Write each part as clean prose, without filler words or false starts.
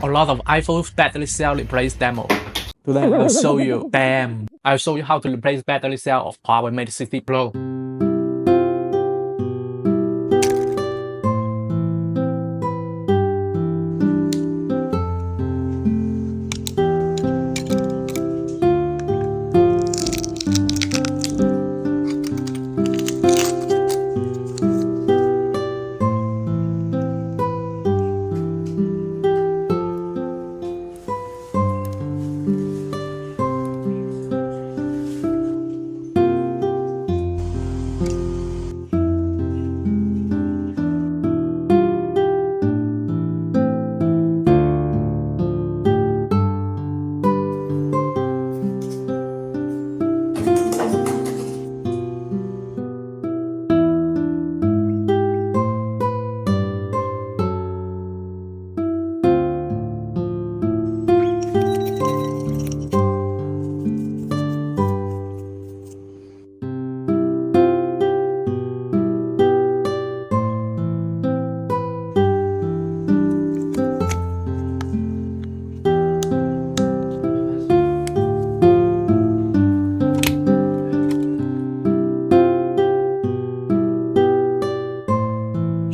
a lot of iPhone battery cell replace demo. Today I'll show you. Damn! I'll show you how to replace battery cell of Huawei Mate 60 Pro.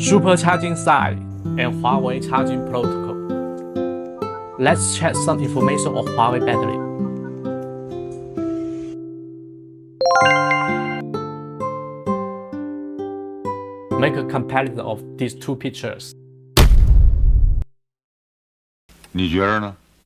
Supercharging side and Huawei charging protocol. Let's check some information on Huawei battery. Make a comparison of these two pictures. 你觉着呢？